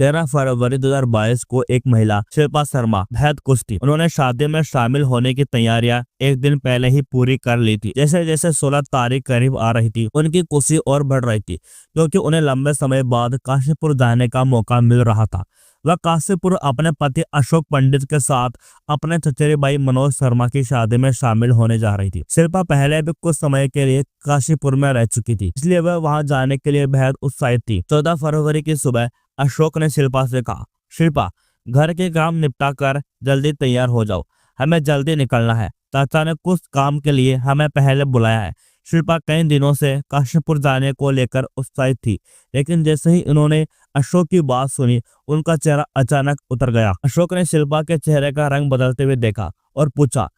13 फरवरी 2022 को एक महिला शिल्पा शर्मा बेहद खुश थी। उन्होंने शादी में शामिल होने की तैयारियां एक दिन पहले ही पूरी कर ली थी। जैसे जैसे 16 तारीख करीब आ रही थी, उनकी खुशी और बढ़ रही थी, क्योंकि उन्हें लंबे समय बाद काशीपुर जाने का मौका मिल रहा था। वह काशीपुर अपने पति अशोक पंडित के साथ अपने चचेरे भाई मनोज शर्मा की शादी में शामिल होने जा रही थी। शिल्पा पहले भी कुछ समय के लिए काशीपुर में रह चुकी थी, इसलिए वह वहां जाने के लिए बेहद उत्साहित थी। 14 फरवरी की सुबह अशोक ने शिल्पा से कहा, शिल्पा, घर के काम निपटा कर जल्दी तैयार हो जाओ, हमें जल्दी निकलना है। चाचा ने कुछ काम के लिए हमें पहले बुलाया है। शिल्पा कई दिनों से काशीपुर जाने को लेकर उत्साहित थी, लेकिन जैसे ही उन्होंने अशोक की बात सुनी, उनका चेहरा अचानक उतर गया। अशोक ने शिल्पा के चेहरे का रंग बदलते हुए देखा और पूछा,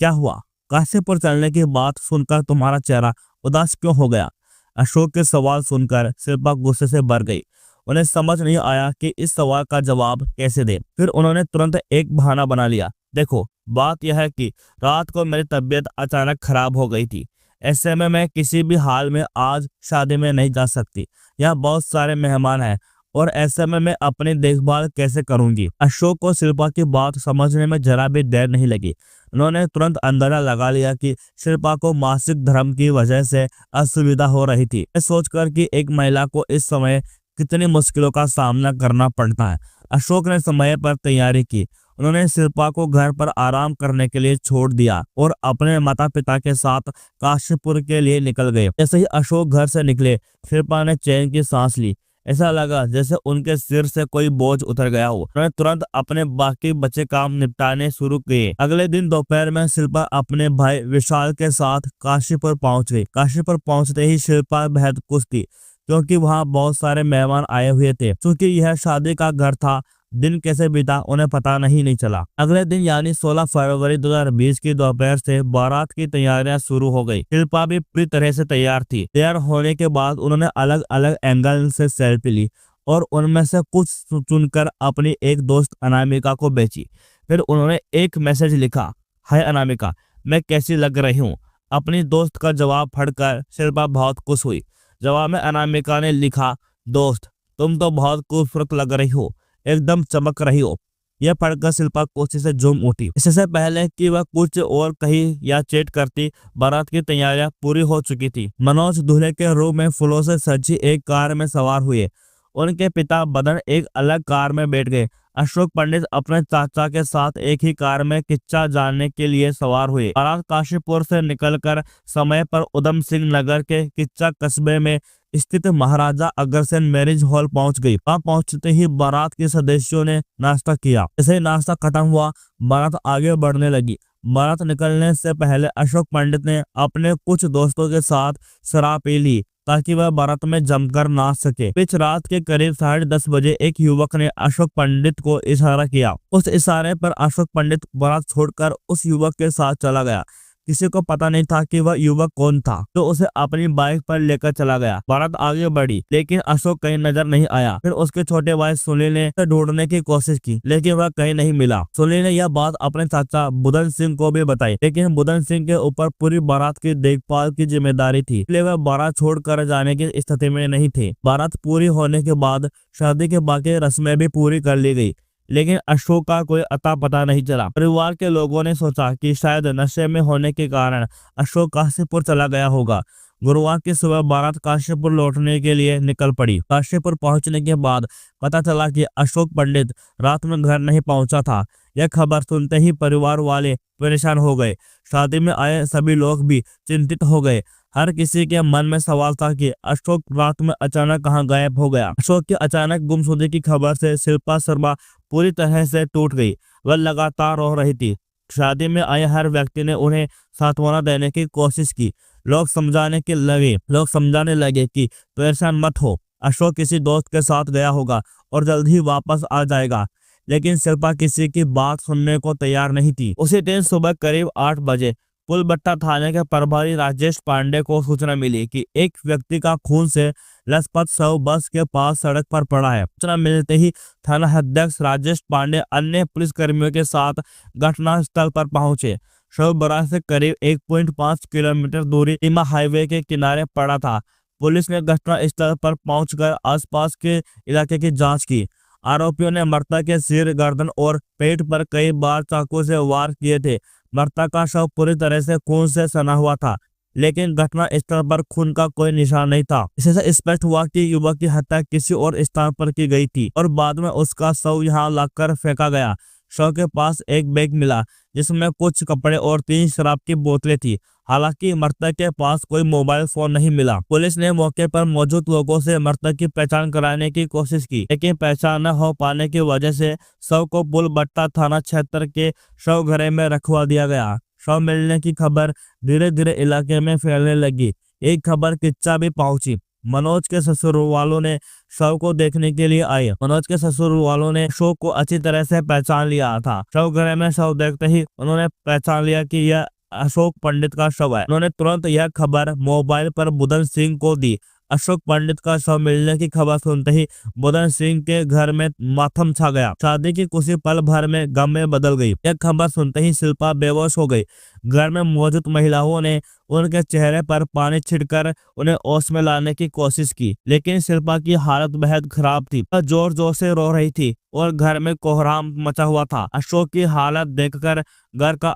क्या हुआ? काशीपुर चलने की बात सुनकर तुम्हारा चेहरा उदास क्यों हो गया? अशोक के सवाल सुनकर शिल्पा गुस्से से भर गई। उन्हें समझ नहीं आया कि इस सवाल का जवाब कैसे दे। फिर उन्होंने तुरंत एक बहाना बना लिया, देखो, बात यह है कि रात को मेरी तबीयत अचानक खराब हो गई थी। ऐसे में मैं किसी भी हाल में आज शादी में नहीं जा सकती। यहाँ बहुत सारे मेहमान हैं और ऐसे में मैं अपनी देखभाल कैसे करूंगी? अशोक को शिल्पा की बात समझने में जरा भी देर नहीं लगी। उन्होंने तुरंत अंदाजा लगा लिया कि शिल्पा को मासिक धर्म की वजह से असुविधा हो रही थी। सोचकर कि एक महिला को इस समय कितनी मुश्किलों का सामना करना पड़ता है, अशोक ने समय पर तैयारी की। उन्होंने शिल्पा को घर पर आराम करने के लिए छोड़ दिया और अपने माता पिता के साथ काशीपुर के लिए निकल गए। जैसे ही अशोक घर से निकले, शिल्पा ने चैन की सांस ली। ऐसा लगा जैसे उनके सिर से कोई बोझ उतर गया हो। उन्होंने तुरंत अपने बाकी बचे काम निपटाने शुरू किए। अगले दिन दोपहर में शिल्पा अपने भाई विशाल के साथ काशीपुर पहुंच गई। काशीपुर पहुंचते ही शिल्पा बेहद खुश थी, क्योंकि वहां बहुत सारे मेहमान आए हुए थे। क्योंकि यह शादी का घर था, दिन कैसे बीता उन्हें पता नहीं चला। अगले दिन यानी 16 फरवरी 2020 की दोपहर से बारात की तैयारियां शुरू हो गई। शिल्पा भी पूरी तरह से तैयार थी। तैयार होने के बाद उन्होंने अलग अलग एंगल से सेल्फी ली और उनमें से कुछ चुनकर अपनी एक दोस्त अनामिका को भेजी। फिर उन्होंने एक मैसेज लिखा, हाय अनामिका, मैं कैसी लग रही हूँ? अपनी दोस्त का जवाब पढ़कर शिल्पा बहुत खुश हुई। जवाब में अनामिका ने लिखा, दोस्त, तुम तो बहुत खूबसूरत लग रही हो, एकदम चमक रही हो। यह पढ़कर शिल्पा खुशी से झूम उठी। इससे पहले कि वह कुछ और कही या चेट करती, बारात की तैयारियां पूरी हो चुकी थी। मनोज दूल्हे के रूप में फूलों से सजी एक कार में सवार हुए। उनके पिता बदन एक अलग कार में बैठ गए। अशोक पंडित अपने चाचा के साथ एक ही कार में किच्चा जाने के लिए सवार हुए। बारात काशीपुर से निकलकर समय पर उधम सिंह नगर के किच्चा कस्बे में स्थित महाराजा अग्रसेन मैरिज हॉल पहुंच गई। वहां पहुंचते ही बारात के सदस्यों ने नाश्ता किया। जैसे ही नाश्ता खत्म हुआ, बारात आगे बढ़ने लगी। बारात निकलने से पहले अशोक पंडित ने अपने कुछ दोस्तों के साथ शराब पी ली, ताकि वह बारात में जमकर नाच सके। बीच रात के करीब 10:30 बजे एक युवक ने अशोक पंडित को इशारा किया। उस इशारे पर अशोक पंडित बारात छोड़कर उस युवक के साथ चला गया। किसी को पता नहीं था कि वह युवक कौन था, तो उसे अपनी बाइक पर लेकर चला गया। बारात आगे बढ़ी, लेकिन अशोक कहीं नजर नहीं आया। फिर उसके छोटे भाई सुनील ने उसे ढूंढने की कोशिश की, लेकिन वह कहीं नहीं मिला। सुनील ने यह बात अपने चाचा बुधन सिंह को भी बताई, लेकिन बुधन सिंह के ऊपर पूरी बारात की देखभाल की जिम्मेदारी थी, इसलिए वह बारात छोड़कर जाने की स्थिति में नहीं थे। बारात पूरी होने के बाद शादी के बाकी रस्में भी पूरी कर ली गई, लेकिन अशोक का कोई अता पता नहीं चला। परिवार के लोगों ने सोचा कि शायद नशे में होने के कारण अशोक काशीपुर चला गया होगा। गुरुवार की सुबह बारात काशीपुर लौटने के लिए निकल पड़ी। काशीपुर पहुंचने के बाद पता चला कि अशोक पंडित रात में घर नहीं पहुंचा था। यह खबर सुनते ही परिवार वाले परेशान हो गए। शादी में आए सभी लोग भी चिंतित हो गए। हर किसी के मन में सवाल था कि अशोक रात में अचानक कहां गायब हो गया। अशोक की अचानक गुमशुदगी की खबर से शिल्पा शर्मा पूरी तरह से टूट गई। वह लगातार रो रही थी। शादी में आए हर व्यक्ति ने उन्हें सांत्वना देने की कोशिश की। लोग समझाने लगे कि परेशान मत हो, अशोक किसी दोस्त के साथ गया होगा और जल्द ही वापस आ जाएगा। लेकिन शिल्पा किसी की बात सुनने को तैयार नहीं थी। उसी दिन सुबह करीब 8 बजे पुलबट्टा थाने के प्रभारी राजेश पांडे को सूचना मिली कि एक व्यक्ति का खून से लथपथ शव बस के पास सड़क पर पड़ा है। सूचना मिलते ही थाना अध्यक्ष राजेश पांडे अन्य पुलिसकर्मियों के साथ घटनास्थल पर पहुंचे। शव बराज से करीब 1.5 किलोमीटर दूरी सीमा हाईवे के किनारे पड़ा था। पुलिस ने घटनास्थल पर पहुंचकर आसपास के इलाके की जांच की। आरोपियों ने मृतक के सिर, गर्दन और पेट पर कई बार चाकू से वार किए थे। मृतक का शव पूरी तरह से खून से सना हुआ था, लेकिन घटना स्थल पर खून का कोई निशान नहीं था। इससे स्पष्ट हुआ कि युवक की हत्या किसी और स्थान पर की गई थी और बाद में उसका शव यहाँ लाकर फेंका गया। शव के पास एक बैग मिला जिसमें कुछ कपड़े और 3 शराब की बोतलें थी। हालांकि मृतक के पास कोई मोबाइल फोन नहीं मिला। पुलिस ने मौके पर मौजूद लोगों से मृतक की पहचान कराने की कोशिश की, लेकिन पहचान न हो पाने की वजह से शव को पुलबट्टा थाना क्षेत्र के शव घरे में रखवा दिया गया। शव मिलने की खबर धीरे धीरे इलाके में फैलने लगी। एक खबर किच्चा भी पहुंची। मनोज के ससुर वालों ने शव को देखने के लिए आए। मनोज के ससुर वालों ने शव को अच्छी तरह से पहचान लिया था। शव घरे में शव देखते ही उन्होंने पहचान लिया कि यह अशोक पंडित का शव है। उन्होंने तुरंत यह खबर मोबाइल पर बुधन सिंह को दी। अशोक पंडित का शव मिलने की खबर सुनते ही बुधन सिंह के घर में मातम छा गया। शादी की खुशी पल भर में गम में बदल गई। यह खबर सुनते ही शिल्पा बेहोश हो गई। घर में मौजूद महिलाओं ने उनके चेहरे पर पानी छिड़कर उन्हें होश में लाने की कोशिश की, लेकिन शिल्पा की हालत बेहद खराब थी। वह जोर जोर से रो रही थी और घर में कोहराम मचा हुआ था। अशोक की हालत देखकर घर का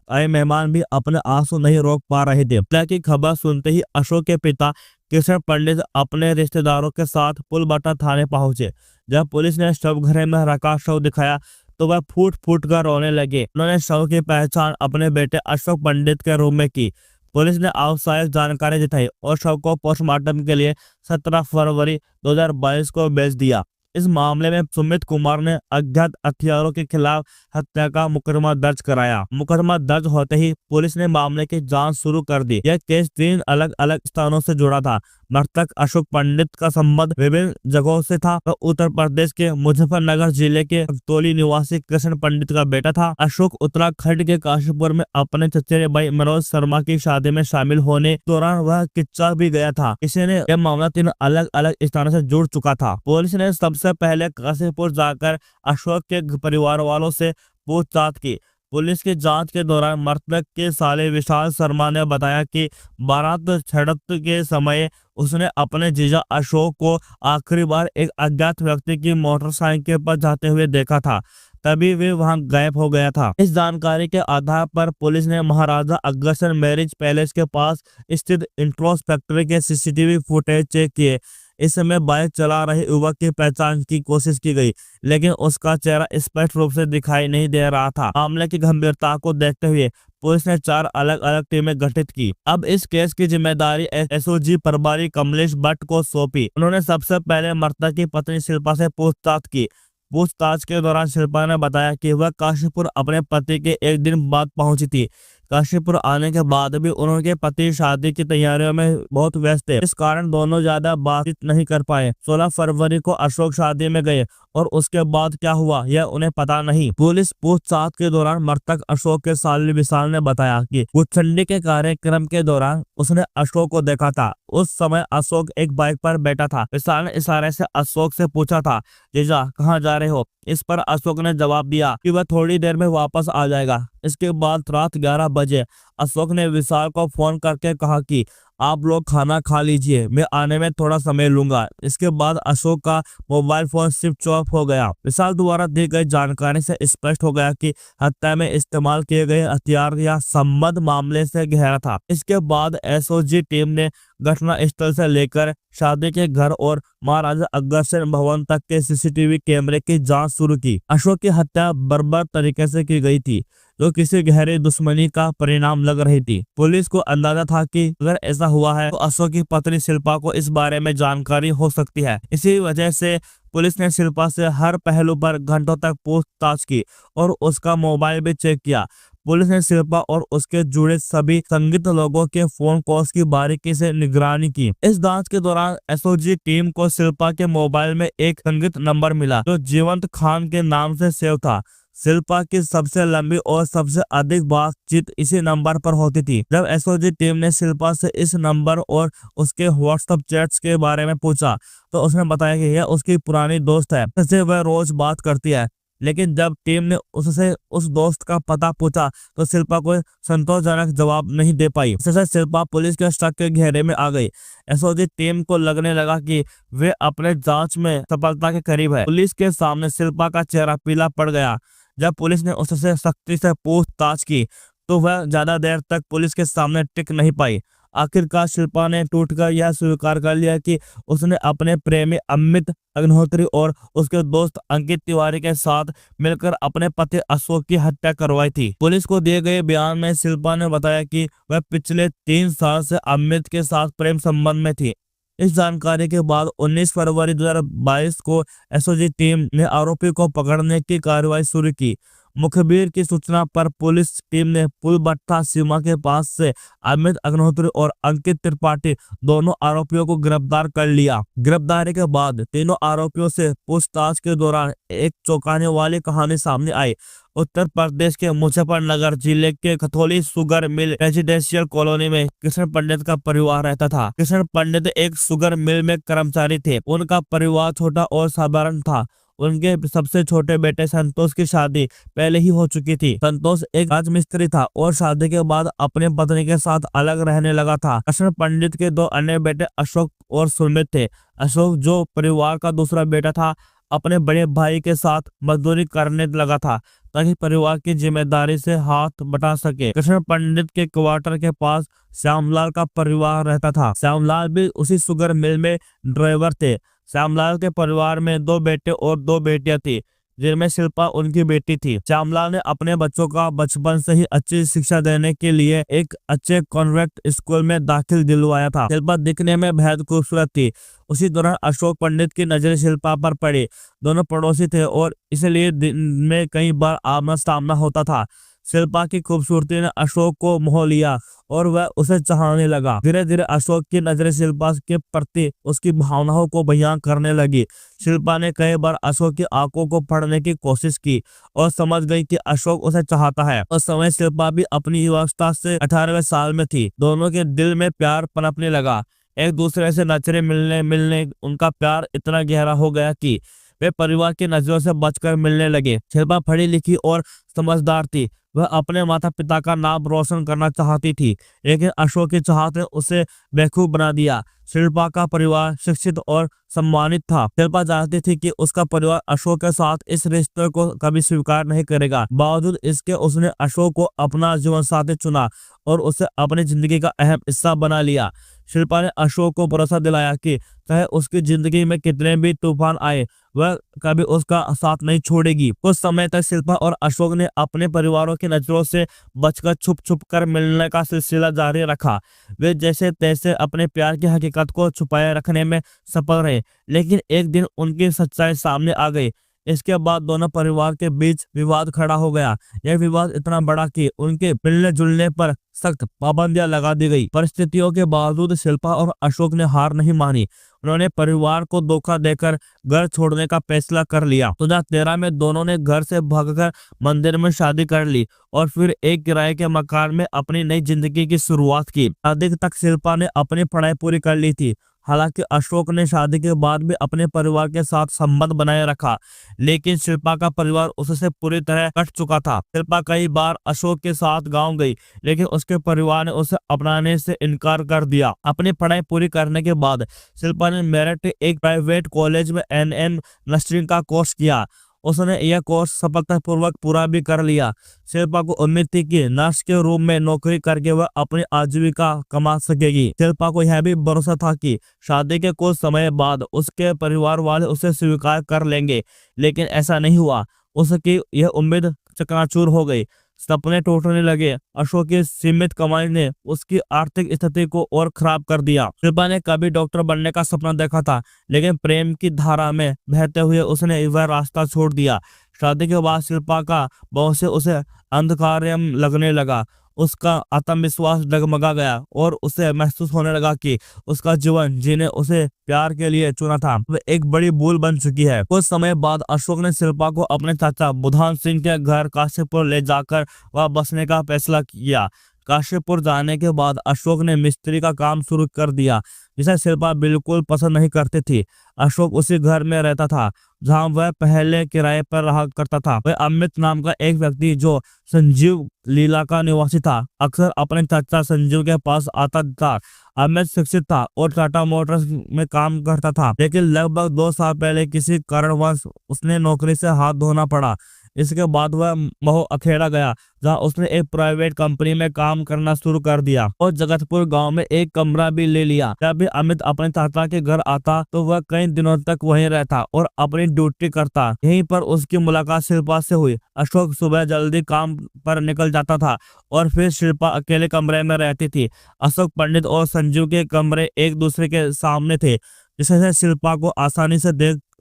आए मेहमान भी अपने आंसू नहीं रोक पा रहे थे। हत्या की खबर सुनते ही अशोक के पिता किशन पंडित अपने रिश्तेदारों के साथ पुलबट्टा थाने पहुंचे। जब पुलिस ने शव घरे में रखा शव दिखाया तो वह फूट फूट कर रोने लगे। उन्होंने शव की पहचान अपने बेटे अशोक पंडित के रूप में की। पुलिस ने आवश्यक जानकारी जुटाई और शव को पोस्टमार्टम के लिए 17 फरवरी 2022 को भेज दिया। इस मामले में सुमित कुमार ने अज्ञात हत्यारों के खिलाफ हत्या का मुकदमा दर्ज कराया। मुकदमा दर्ज होते ही पुलिस ने मामले की जांच शुरू कर दी। यह केस 3 अलग अलग स्थानों से जुड़ा था। मृतक अशोक पंडित का संबंध विभिन्न जगहों से था। वह उत्तर प्रदेश के मुजफ्फरनगर जिले के तोली निवासी कृष्ण पंडित का बेटा था। अशोक उत्तराखंड के काशीपुर में अपने चचेरे भाई मनोज शर्मा की शादी में शामिल होने दौरान वह किच्चा भी गया था। किसी ने यह मामला 3 अलग अलग स्थानों से जुड़ चुका था। पुलिस ने सबसे पहले काशीपुर जाकर अशोक के परिवार वालों से पूछताछ की। पुलिस की जांच के दौरान मृतक के साले विशाल शर्मा ने बताया कि बारात छड़त के समय उसने अपने जीजा अशोक को आखिरी बार एक अज्ञात व्यक्ति की मोटरसाइकिल पर जाते हुए देखा था, तभी वे वहां गायब हो गया था। इस जानकारी के आधार पर पुलिस ने महाराजा अग्रसेन मैरिज पैलेस के पास स्थित इंट्रोस फैक्ट्री के सीसीटीवी फुटेज चेक किए। इस समय बाइक चला रहे युवक की पहचान की कोशिश की गई, लेकिन उसका चेहरा स्पष्ट रूप से दिखाई नहीं दे रहा था। मामले की गंभीरता को देखते हुए पुलिस ने 4 अलग अलग टीमें गठित की। अब इस केस की जिम्मेदारी एसओजी प्रभारी कमलेश भट्ट को सौंपी। उन्होंने सबसे पहले मृतक की पत्नी शिल्पा से पूछताछ की। पूछताछ के दौरान शिल्पा ने बताया कि वह काशीपुर अपने पति के एक दिन बाद पहुंची थी। काशीपुर आने के बाद भी उनके पति शादी की तैयारियों में बहुत व्यस्त थे, इस कारण दोनों ज्यादा बातचीत नहीं कर पाए। 16 फरवरी को अशोक शादी में गए और उसके बाद क्या हुआ यह उन्हें पता नहीं। पुलिस पूछताछ के दौरान मृतक अशोक के साले विशाल ने बताया कि गुच्छंडी के कार्यक्रम के दौरान उसने अशोक को देखा था। उस समय अशोक एक बाइक पर बैठा था। विशाल ने इशारे से अशोक से पूछा था, जीजा कहाँ जा रहे हो? इस पर अशोक ने जवाब दिया कि वह थोड़ी देर में वापस आ जाएगा। इसके बाद रात 11 बजे अशोक ने विशाल को फोन करके कहा कि आप लोग खाना खा लीजिए, मैं आने में थोड़ा समय लूंगा। इसके बाद अशोक का मोबाइल फोन स्विच ऑफ हो गया। विशाल द्वारा दी गई जानकारी से स्पष्ट हो गया कि हत्या में इस्तेमाल किए गए हथियार या संबंध मामले से गहरा था। इसके बाद एसओजी टीम ने घटना स्थल से लेकर शादी के घर और महाराजा अग्रसेन भवन तक के सीसीटीवी कैमरे की जांच शुरू की। अशोक की हत्या बर्बर तरीके से की गई थी, जो किसी गहरी दुश्मनी का परिणाम लग रही थी। पुलिस को अंदाजा था कि अगर ऐसा हुआ है तो अशोक की पत्नी शिल्पा को इस बारे में जानकारी हो सकती है। इसी वजह से पुलिस ने शिल्पा से हर पहलू पर घंटों तक पूछताछ की और उसका मोबाइल भी चेक किया। पुलिस ने शिल्पा और उसके जुड़े सभी संदिग्ध लोगों के फोन कॉल्स की बारीकी से निगरानी की। इस जांच के दौरान एसओजी टीम को शिल्पा के मोबाइल में एक संदिग्ध नंबर मिला जो जीवंत खान के नाम से सेव था। शिल्पा की सबसे लंबी और सबसे अधिक बातचीत इसी नंबर पर होती थी। जब एसओजी टीम ने शिल्पा से इस नंबर और उसके व्हाट्सएप चैट्स के बारे में पूछा तो उसने बताया कि यह उसकी पुरानी दोस्त है, जिससे वह रोज बात करती है। लेकिन जब टीम ने उससे उस दोस्त का पता पूछा तो शिल्पा कोई संतोषजनक जवाब नहीं दे पाई। इससे शिल्पा पुलिस के शक के घेरे में आ गई। एसओजी टीम को लगने लगा कि वे अपने जांच में सफलता के करीब है। पुलिस के सामने शिल्पा का चेहरा पीला पड़ गया। जब पुलिस ने उससे सख्ती से पूछताछ की तो वह ज्यादा देर तक पुलिस के सामने टिक नहीं पाई। आखिरकार शिल्पा ने टूटकर यह स्वीकार कर लिया कि उसने अपने प्रेमी अमित अग्निहोत्री और उसके दोस्त अंकित तिवारी के साथ मिलकर अपने पति अशोक की हत्या करवाई थी। पुलिस को दिए गए बयान में शिल्पा ने बताया कि वह पिछले 3 साल से अमित के साथ प्रेम संबंध में थी। इस जानकारी के बाद 19 फरवरी 2022 को एसओजी टीम ने आरोपी को पकड़ने की कार्रवाई शुरू की। मुखबिर की सूचना पर पुलिस टीम ने पुलबट्टा सीमा के पास से अमित अग्निहोत्री और अंकित त्रिपाठी दोनों आरोपियों को गिरफ्तार कर लिया। गिरफ्तारी के बाद तीनों आरोपियों से पूछताछ के दौरान एक चौंकाने वाली कहानी सामने आई। उत्तर प्रदेश के मुजफ्फरनगर जिले के खथौली शुगर मिल रेजिडेंशियल कॉलोनी में कृष्ण पंडित का परिवार रहता था। कृष्ण पंडित एक शुगर मिल में कर्मचारी थे। उनका परिवार छोटा और साधारण था। उनके सबसे छोटे बेटे संतोष की शादी पहले ही हो चुकी थी। संतोष एक राजमिस्त्री था और शादी के बाद अपनी पत्नी के साथ अलग रहने लगा था। कृष्ण पंडित के 2 अन्य बेटे अशोक और सुमित थे। अशोक, जो परिवार का दूसरा बेटा था, अपने बड़े भाई के साथ मजदूरी करने लगा था ताकि परिवार की जिम्मेदारी से हाथ बटा सके। कृष्ण पंडित के क्वार्टर के पास श्यामलाल का परिवार रहता था। श्यामलाल भी उसी शुगर मिल में ड्राइवर थे। श्यामलाल के परिवार में 2 बेटे और 2 बेटियां थी, जिनमें शिल्पा उनकी बेटी थी। श्यामलाल ने अपने बच्चों का बचपन से ही अच्छी शिक्षा देने के लिए एक अच्छे कॉन्वेंट स्कूल में दाखिल दिलवाया था। शिल्पा दिखने में बेहद खूबसूरत थी। उसी दौरान अशोक पंडित की नजर शिल्पा पर पड़ी। दोनों पड़ोसी थे और इसलिए दिन में कई बार आमना सामना होता था। शिल्पा की खूबसूरती ने अशोक को मोह लिया और वह उसे चाहने लगा। धीरे धीरे अशोक की नजरें शिल्पा के प्रति उसकी भावनाओं को बयां करने लगी। शिल्पा ने कई बार अशोक की आंखों को पढ़ने की कोशिश की और समझ गई कि अशोक उसे चाहता है। उस समय शिल्पा भी अपनी युवावस्था से 18वें साल में थी। दोनों के दिल में प्यार पनपने लगा। एक दूसरे से नजरें मिलने उनका प्यार इतना गहरा हो गया कि वे परिवार की नजरों से बचकर मिलने लगे। शिल्पा पढ़ी लिखी और समझदार थी। वह अपने माता पिता का नाम रोशन करना चाहती थी, लेकिन अशोक की चाहत ने उसे बेवकूफ बना दिया। शिल्पा का परिवार शिक्षित और सम्मानित था। शिल्पा जानती थी कि उसका परिवार अशोक के साथ इस रिश्ते को कभी स्वीकार नहीं करेगा। बावजूद इसके उसने अशोक को अपना जीवन साथी चुना और उसे अपनी जिंदगी का अहम हिस्सा बना लिया। शिल्पा ने अशोक को भरोसा दिलाया कि चाहे उसकी जिंदगी में कितने भी तूफान आए, वह कभी उसका साथ नहीं छोड़ेगी। कुछ समय तक शिल्पा और अशोक ने अपने परिवारों की नजरों से बचकर छुप छुप कर मिलने का सिलसिला जारी रखा। वे जैसे तैसे अपने प्यार की हकीकत को छुपाए रखने में सफल रहे, लेकिन एक दिन उनकी सच्चाई सामने आ गई। इसके बाद दोनों परिवार के बीच विवाद खड़ा हो गया। यह विवाद इतना बड़ा कि उनके मिलने जुलने पर सख्त पाबंदियां लगा दी गई। परिस्थितियों के बावजूद शिल्पा और अशोक ने हार नहीं मानी। उन्होंने परिवार को धोखा देकर घर छोड़ने का फैसला कर लिया। 2013 में दोनों ने घर से भागकर मंदिर में शादी कर ली और फिर एक किराए के मकान में अपनी नई जिंदगी की शुरुआत की। शादी तक शिल्पा ने अपनी पढ़ाई पूरी कर ली थी। हालांकि अशोक ने शादी के बाद भी अपने परिवार के साथ संबंध बनाए रखा, लेकिन शिल्पा का परिवार उससे पूरी तरह कट चुका था। शिल्पा कई बार अशोक के साथ गांव गई, लेकिन उसके परिवार ने उसे अपनाने से इनकार कर दिया। अपनी पढ़ाई पूरी करने के बाद शिल्पा ने मेरठ एक प्राइवेट कॉलेज में एनएन नर्सिंग का कोर्स किया। उसने यह कोर्स सफलतापूर्वक पूरा भी कर लिया। शिल्पा को उम्मीद थी कि नर्स के रूम में नौकरी करके वह अपनी आजीविका कमा सकेगी। शिल्पा को यह भी भरोसा था कि शादी के कुछ समय बाद उसके परिवार वाले उसे स्वीकार कर लेंगे, लेकिन ऐसा नहीं हुआ। उसकी यह उम्मीद चकनाचूर हो गई। सपने टूटने लगे। अशोक की सीमित कमाई ने उसकी आर्थिक स्थिति को और खराब कर दिया। शिल्पा ने कभी डॉक्टर बनने का सपना देखा था, लेकिन प्रेम की धारा में बहते हुए उसने वह रास्ता छोड़ दिया। शादी के बाद शिल्पा का बहुत से उसे अंधकारमय लगने लगा। उसका आत्मविश्वास डगमगा गया और उसे महसूस होने लगा कि उसका जीवन जिन्हें उसे प्यार के लिए चुना था वह एक बड़ी भूल बन चुकी है। कुछ समय बाद अशोक ने शिल्पा को अपने चाचा बुधान सिंह के घर काशीपुर ले जाकर वह बसने का फैसला किया। काशीपुर जाने के बाद अशोक ने मिस्त्री का काम शुरू कर दिया, जिसे शिल्पा बिल्कुल पसंद नहीं करती थी। अशोक उसी घर में रहता था जहां वह पहले किराए पर रहा करता था। वह अमित नाम का एक व्यक्ति जो संजीव लीला का निवासी था, अक्सर अपने चाचा संजीव के पास आता था। अमित शिक्षित था और टाटा मोटर्स में काम करता था, लेकिन लगभग 2 साल पहले किसी कारणवश उसने नौकरी से हाथ धोना पड़ा। इसके बाद वह महू अखेड़ा गया, जहां उसने एक प्राइवेट कंपनी में काम करना शुरू कर दिया और जगतपुर गांव में एक कमरा भी ले लिया। जब भी अमित अपने चाचा के घर आता तो वह कई दिनों तक वहीं रहता और अपनी ड्यूटी करता। यहीं पर उसकी मुलाकात शिल्पा से हुई। अशोक सुबह जल्दी काम पर निकल जाता था और फिर शिल्पा अकेले कमरे में रहती थी। अशोक पंडित और संजीव के कमरे एक दूसरे के सामने थे, जिससे शिल्पा को आसानी से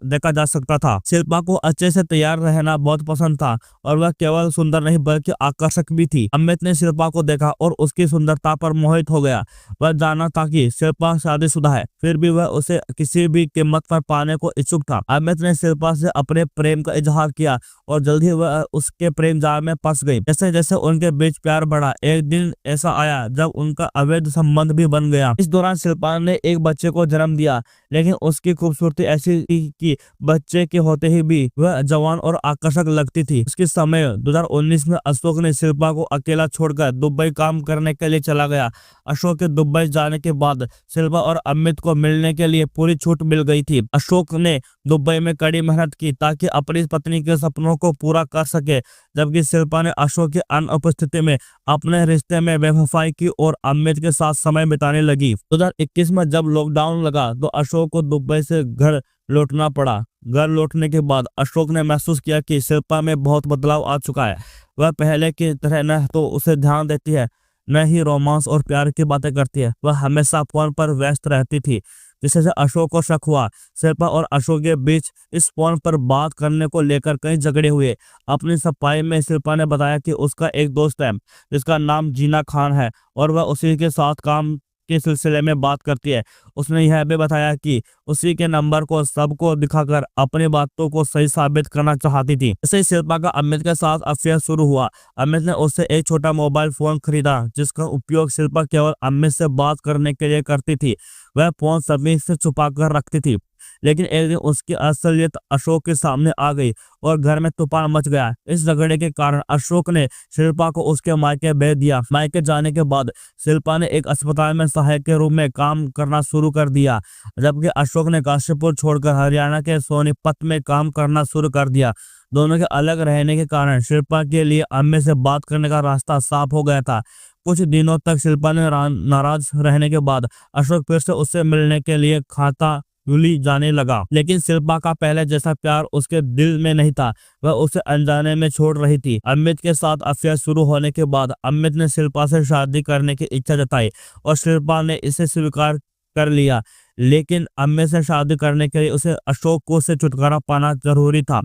देखा जा सकता था। शिल्पा को अच्छे से तैयार रहना बहुत पसंद था और वह केवल सुंदर नहीं बल्कि आकर्षक भी थी। अमित ने शिल्पा को देखा और उसकी सुंदरता पर मोहित हो गया। वह जाना था कि शिल्पा शादीशुदा है, फिर भी वह उसे किसी भी कीमत पर पाने को इच्छुक था। अमित ने शिल्पा से अपने प्रेम का इजहार किया और जल्द ही वह उसके प्रेम जाल में फंस गई। जैसे जैसे उनके बीच प्यार बढ़ा, एक दिन ऐसा आया जब उनका अवैध संबंध भी बन गया। इस दौरान शिल्पा ने एक बच्चे को जन्म दिया, लेकिन उसकी खूबसूरती ऐसी थी कि बच्चे के होते ही भी वह जवान और आकर्षक लगती थी। उसके समय 2019 में अशोक ने शिल्पा को अकेला छोड़कर दुबई काम करने के लिए चला गया। अशोक के दुबई जाने के बाद शिल्पा और अमित को मिलने के लिए पूरी छूट मिल गई थी। अशोक ने दुबई में कड़ी मेहनत की ताकि अपनी पत्नी के सपनों को पूरा कर सके, जबकि शिल्पा ने अशोक की अनुपस्थिति में अपने रिश्ते में बेवफाई की और अमित के साथ समय बिताने लगी। 2021 में जब लॉकडाउन लगा तो अशोक को दुबई से घर लौटना पड़ा। घर लौटने के बाद अशोक ने महसूस किया कि शिल्पा में बहुत बदलाव आ चुका है। वह पहले की तरह न तो उसे ध्यान देती है, न ही रोमांस और प्यार की बातें करती है। वह हमेशा फोन पर व्यस्त रहती थी, जिससे अशोक को शक हुआ। शिल्पा और अशोक के बीच इस फोन पर बात करने को लेकर कई झगड़े हुए। अपनी सफाई में शिल्पा ने बताया कि उसका एक दोस्त है जिसका नाम जीना खान है और वह उसी के साथ काम के सिलसिले में बात करती है। उसने यह भी बताया कि उसी के नंबर को सबको दिखाकर अपनी बातों को सही साबित करना चाहती थी। इससे शिल्पा का अमित के साथ अफेयर शुरू हुआ। अमित ने उससे एक छोटा मोबाइल फोन खरीदा, जिसका उपयोग शिल्पा केवल अमित से बात करने के लिए करती थी। वह फोन सभी से छुपा कर रखती थी, लेकिन एक दिन उसकी असलियत अशोक के सामने आ गई और घर में तूफान मच गया। इस झगड़े के कारण अशोक ने शिल्पा को उसके मायके भेज दिया। मायके जाने के बाद शिल्पा ने एक अस्पताल में सहायक के रूप में काम करना शुरू कर दिया, जबकि अशोक ने काशीपुर छोड़कर हरियाणा के सोनीपत में काम करना शुरू कर दिया। दोनों के अलग रहने के कारण शिल्पा के लिए अम्मी से बात करने का रास्ता साफ हो गया था। कुछ दिनों तक शिल्पा ने नाराज रहने के बाद अशोक फिर से उससे मिलने के लिए खाता यूली जाने लगा, लेकिन शिल्पा का पहले जैसा प्यार उसके दिल में नहीं था। वह उसे अनजाने में छोड़ रही थी। अमित के साथ अफेयर शुरू होने के बाद अमित ने शिल्पा से शादी करने की इच्छा जताई और शिल्पा ने इसे स्वीकार कर लिया, लेकिन अमित से शादी करने के लिए उसे अशोक को से छुटकारा पाना जरूरी था।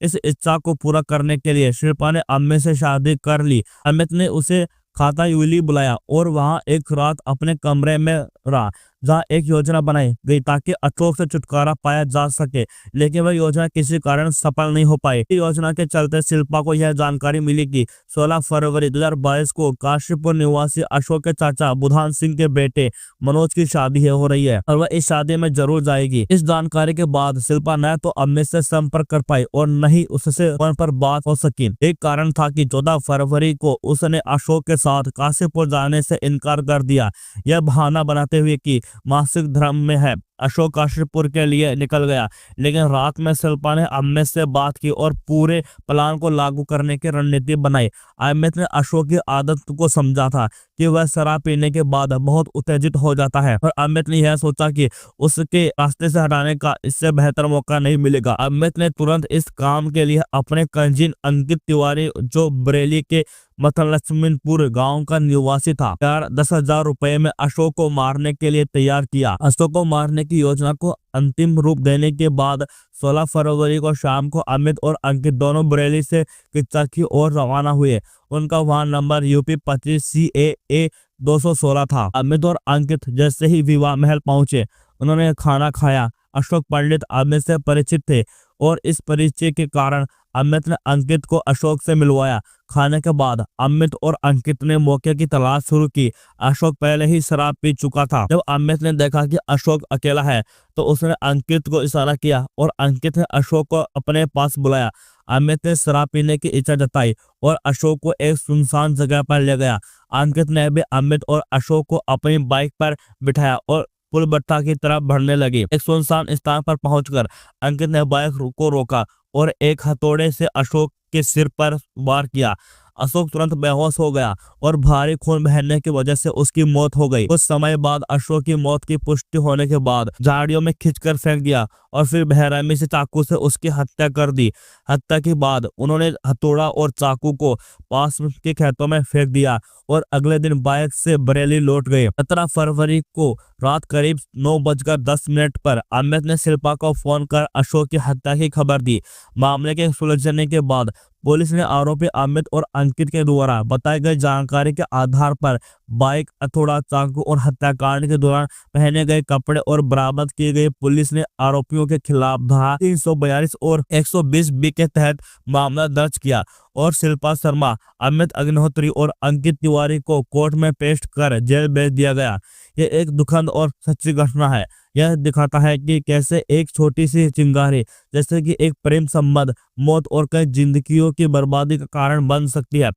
इस इच्छा को पूरा करने के लिए शिल्पा ने अमित से शादी कर ली। अमित ने उसे खाता यूली बुलाया और वहां एक रात अपने कमरे में रहा, जहां एक योजना बनाई गई ताकि अशोक से छुटकारा पाया जा सके, लेकिन वह योजना किसी कारण सफल नहीं हो पाई। योजना के चलते शिल्पा को यह जानकारी मिली कि 16 फरवरी 2022 को काशीपुर निवासी अशोक के चाचा बुधान सिंह के बेटे मनोज की शादी हो रही है और वह इस शादी में जरूर जाएगी। इस जानकारी के बाद शिल्पा न तो अमित से संपर्क कर पाई और न ही उससे फोन पर बात हो सकी। एक कारण था कि 14 फरवरी को उसने अशोक के साथ काशीपुर जाने से इनकार कर दिया, यह बहाना बनाते हुए कि मासिक धर्म में है। अशोक काशीपुर के लिए निकल गया, लेकिन रात में शिल्पा ने अमित से बात की और पूरे प्लान को लागू करने की रणनीति बनाई। अमित ने अशोक की आदत को समझा था कि वह शराब पीने के बाद बहुत उत्तेजित हो जाता है और अमित ने यह सोचा कि उसके रास्ते से हटाने का इससे बेहतर मौका नहीं मिलेगा। अमित ने तुरंत इस काम के लिए अपने कंजिन अंकित तिवारी, जो बरेली के मतलक्ष्मीपुर गांव का निवासी था, 10,000 रुपए में अशोक को मारने के लिए तैयार किया। अशोक को मारने की योजना को अंतिम रूप देने के बाद 16 फरवरी को शाम को अमित और अंकित दोनों बरेली से किच्चा की ओर रवाना हुए। उनका वाहन नंबर UP 25 CAA 216 था। अमित और अंकित जैसे ही विवाह महल पहुंचे, उन्होंने खाना खाया। अशोक पंडित अमित से परिचित थे और इस परिचय के कारण अमित ने अंकित को अशोक से मिलवाया। खाने के बाद अमित और अंकित ने मौके की तलाश शुरू की। अशोक पहले ही शराब पी चुका था। जब अमित ने देखा कि अशोक अकेला है तो उसने अंकित को इशारा किया और अंकित ने अशोक को अपने पास बुलाया। अमित ने शराब पीने की इच्छा जताई और अशोक को एक सुनसान जगह पर ले गया। अंकित ने भी अमित और अशोक को अपनी बाइक पर बिठाया और पुलबट्टा की तरफ बढ़ने लगी। एक सुनसान स्थान पर पहुंचकर अंकित ने बाइक को रोका और एक हथौड़े से अशोक के सिर पर वार किया। अशोक तुरंत बेहोश हो गया और भारी खून बहने की वजह से उसकी मौत हो गई। कुछ समय बाद अशोक की मौत की पुष्टि होने के बाद झाड़ियों में खींचकर फेंक दिया और फिर बेरहमी से चाकू से उसकी हत्या कर दी। हत्या के बाद उन्होंने हथौड़ा और चाकू को पास के खेतों में फेंक दिया और अगले दिन बाइक से बरेली लौट गए। 17 फरवरी को रात करीब 9:10 पर अमित ने शिल्पा को फोन कर अशोक की हत्या की खबर दी। मामले के सुलझने के बाद पुलिस ने आरोपी अमित और अंकित के द्वारा बताई गई जानकारी के आधार पर बाइक, हथौड़ा, चाकू और हत्याकांड के दौरान पहने गए कपड़े और बरामद किए गए। पुलिस ने आरोपियों के खिलाफ धारा 342 और 120B के तहत मामला दर्ज किया और शिल्पा शर्मा, अमित अग्निहोत्री और अंकित तिवारी को कोर्ट में पेश कर जेल भेज दिया गया। यह एक दुखद और सच्ची घटना है। यह दिखाता है कि कैसे एक छोटी सी चिंगारी जैसे कि एक प्रेम संबंध मौत और कई जिंदगियों की बर्बादी का कारण बन सकती है।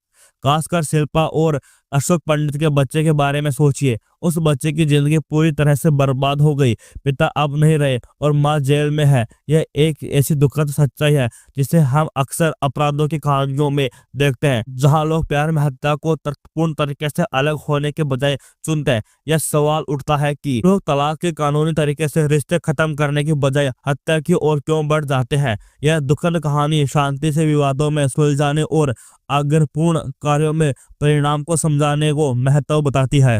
खासकर शिल्पा और अशोक पंडित के बच्चे के बारे में सोचिए। उस बच्चे की जिंदगी पूरी तरह से बर्बाद हो गई। पिता अब नहीं रहे और मां जेल में है। यह एक ऐसी दुखद सच्चाई है जिसे हम अक्सर अपराधों की कहानियों में देखते हैं, जहां लोग प्यार में हत्या को तर्कपूर्ण तरीके से अलग होने के बजाय चुनते हैं। यह सवाल उठता है कि लोग तलाक के कानूनी तरीके से रिश्ते खत्म करने की बजाय हत्या की ओर क्यों बढ़ जाते हैं। यह दुखद कहानी शांति से विवादों में सुलझाने और आग्रहपूर्ण कार्यों में परिणाम को समझाने को महत्व बताती है।